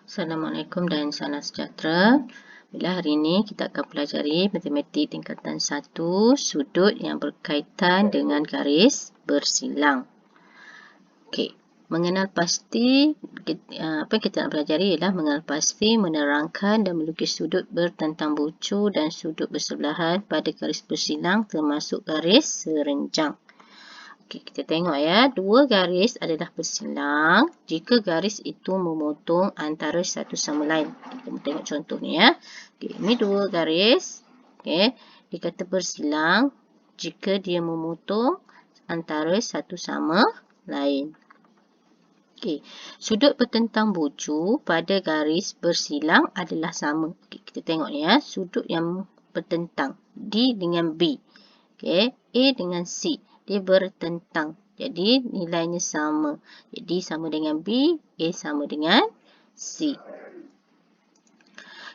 Assalamualaikum dan salam sejahtera. Bila hari ini kita akan pelajari matematik tingkatan 1, sudut yang berkaitan dengan garis bersilang. Okey, mengenal pasti, apa yang kita nak pelajari ialah mengenal pasti, menerangkan dan melukis sudut bertentang bucu dan sudut bersebelahan pada garis bersilang termasuk garis serenjang. Okey, kita tengok ya, dua garis adalah bersilang jika garis itu memotong antara satu sama lain. Kita tengok contoh ni ya. Okey, ini dua garis. Okey, dikata bersilang jika dia memotong antara satu sama lain. Okey, sudut bertentang bucu pada garis bersilang adalah sama. Okey, kita tengok ni ya, sudut yang bertentang D dengan B. Okey, A dengan C. Dia bertentang. Jadi, nilainya sama. Jadi, sama dengan B, A sama dengan C.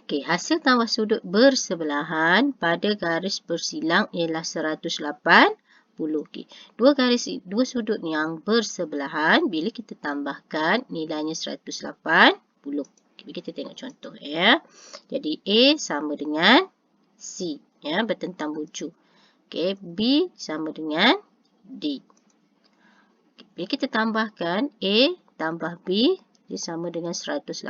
Okey, hasil tambah sudut bersebelahan pada garis bersilang ialah 180. Okey, dua sudut yang bersebelahan, bila kita tambahkan, nilainya 180. Okey, kita tengok contoh ya. Jadi, A sama dengan C. Ya, bertentang bucu. Okey, B sama dengan D. Bila kita tambahkan A tambah B, dia sama dengan 180.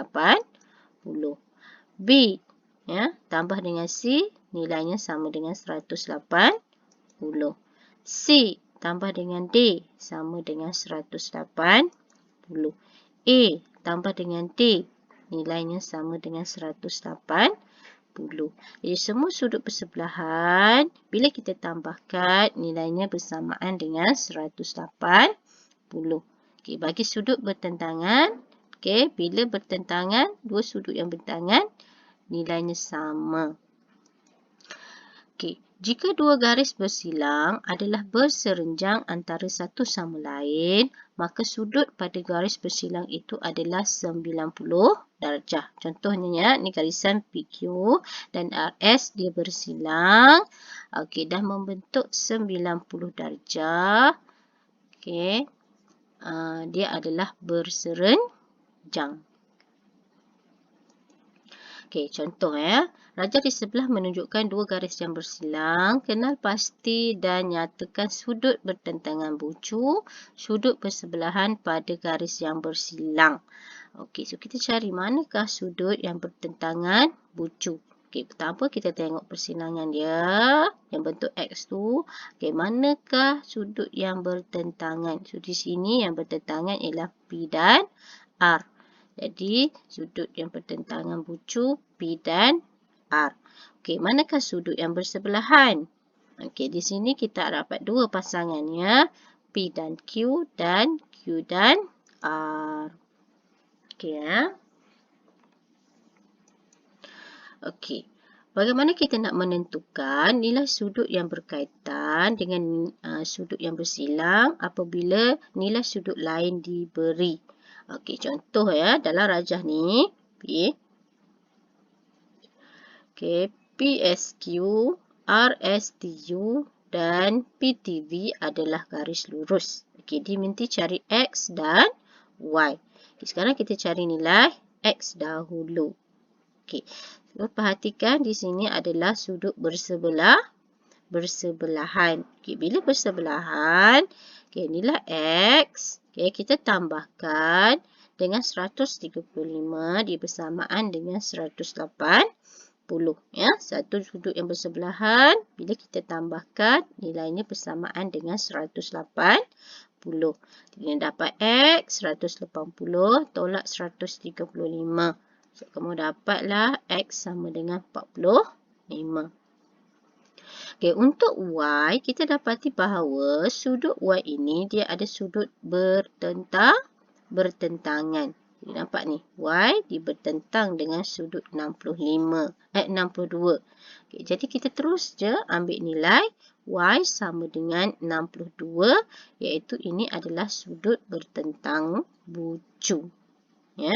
B ya, tambah dengan C, nilainya sama dengan 180. C tambah dengan D sama dengan 180. A tambah dengan D, nilainya sama dengan 180. Jadi semua sudut bersebelahan, bila kita tambahkan, nilainya bersamaan dengan 180. Okey, bagi sudut bertentangan, okey, bila bertentangan, dua sudut yang bertentangan, nilainya sama. Okey, jika dua garis bersilang adalah berserenjang antara satu sama lain, maka sudut pada garis bersilang itu adalah 90 darjah. Contohnya ya, ni garisan PQ dan RS dia bersilang. Okey, dah membentuk 90 darjah. Okey, dia adalah berserenjang. Okey, contoh ya. Rajah di sebelah menunjukkan dua garis yang bersilang. Kenal pasti dan nyatakan sudut bertentangan bucu, sudut bersebelahan pada garis yang bersilang. Okey, so kita cari manakah sudut yang bertentangan bucu. Okey, pertama kita tengok persilangan dia yang bentuk X tu. Okey, manakah sudut yang bertentangan? So, di sini yang bertentangan ialah P dan R. Jadi, sudut yang bertentangan bucu P dan R. Okey, manakah sudut yang bersebelahan? Okey, di sini kita dapat dua pasangan ya. P dan Q dan Q dan R. Okey ya. Okey, bagaimana kita nak menentukan nilai sudut yang berkaitan dengan sudut yang bersilang apabila nilai sudut lain diberi? Okey, contoh ya, dalam rajah ni, P. Okey, PSQ, RSTU dan PTV adalah garis lurus. Okey, diminta cari X dan Y. Okey, sekarang kita cari nilai X dahulu. Okey, perhatikan di sini adalah sudut bersebelahan. Okey, bila bersebelahan, okey, nilai X, okey, kita tambahkan dengan 135 dia bersamaan dengan 180. Ya, satu sudut yang bersebelahan, bila kita tambahkan, nilainya bersamaan dengan 180. Kita dapat X 180 tolak 135. So, kamu dapatlah X sama dengan 45. Okey, untuk Y, kita dapati bahawa sudut Y ini dia ada sudut bertentangan. Nampak ni, Y dia bertentang dengan sudut 62. Okey, jadi kita terus je ambil nilai Y sama dengan 62, iaitu ini adalah sudut bertentang bucu. Ya.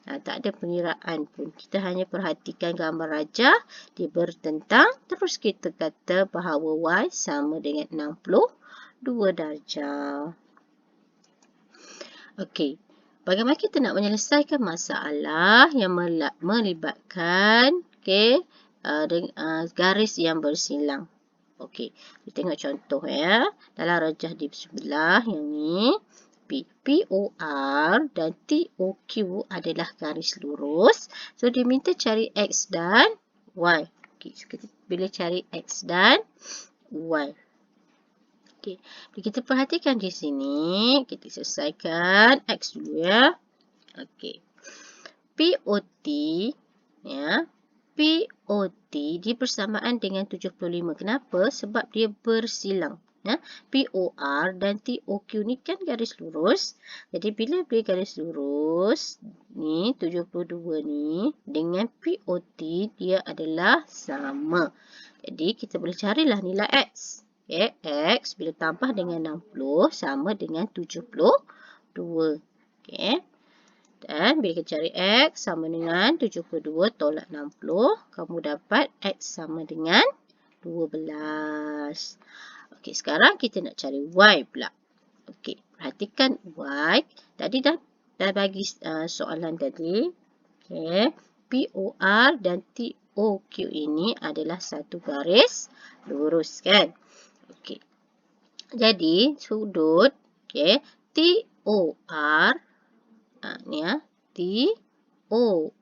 Tak ada pengiraan pun. Kita hanya perhatikan gambar rajah. Dia bertentang. Terus kita kata bahawa Y sama dengan 62 darjah. Okey. Bagaimana kita nak menyelesaikan masalah yang melibatkan garis yang bersilang. Okey, kita tengok contoh ya. Dalam rejah di sebelah yang ni, POR dan TOQ adalah garis lurus. So, diminta cari X dan Y. Okey, so kita boleh cari X dan Y. Okey, kita perhatikan di sini, kita selesaikan X dulu ya. Okey. POT ya. POT dia bersamaan dengan 75. Kenapa? Sebab dia bersilang. Ya. POR dan TOQ ni kan garis lurus. Jadi bila dia garis lurus ni 72 ni dengan POT dia adalah sama. Jadi kita boleh carilah nilai X. Okay, X bila tambah dengan 60 sama dengan 72. Okay. Dan bila kita cari X sama dengan 72 tolak 60, kamu dapat X sama dengan 12. Okey, sekarang kita nak cari Y pula. Okey, perhatikan Y. Tadi dah bagi soalan tadi. Okey, POR dan TOQ ini adalah satu garis lurus kan? Okey. Jadi sudut TOR ni ya, TOR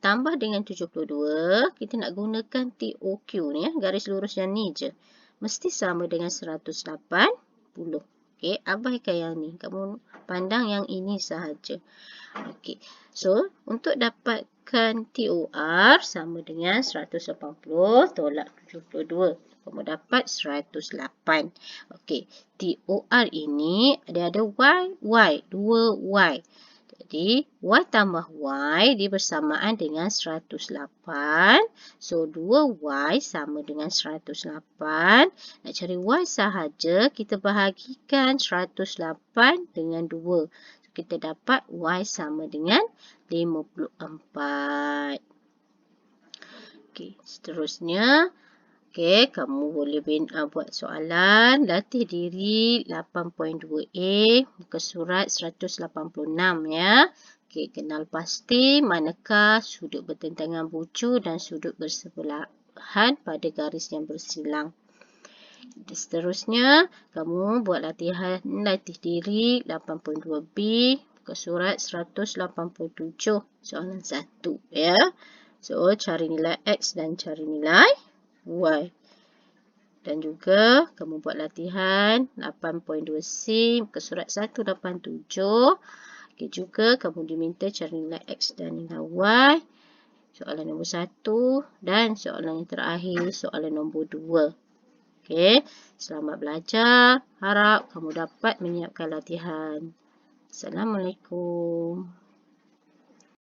tambah dengan 72, kita nak gunakan TOQ ni ya, garis lurus yang ni je. Mesti sama dengan 180. Okey, abaikan yang ni. Kamu pandang yang ini sahaja. Okey. So, untuk dapatkan TOR sama dengan 180 tolak 72. Kamu dapat 108. Okey. TOR ini ada Y. 2Y. Jadi, Y tambah Y dia bersamaan dengan 108. So, 2Y sama dengan 108. Nak cari Y sahaja, kita bahagikan 108 dengan 2. So, kita dapat Y sama dengan 54. Okey, seterusnya. Okey, kamu boleh buat soalan. Latih diri 8.2a, muka surat 186 ya. Okey, kenal pasti manakah sudut bertentangan bucu dan sudut bersebelahan pada garis yang bersilang. Seterusnya, kamu buat latih diri 8.2b, muka surat 187, soalan 1 ya. So, cari nilai X dan cari nilai Y. Dan juga kamu buat latihan 8.2c muka surat 187. Okey, juga kamu diminta cari nilai X dan nilai Y. Soalan nombor 1 dan soalan yang terakhir soalan nombor 2. Okey, selamat belajar. Harap kamu dapat menyiapkan latihan. Assalamualaikum.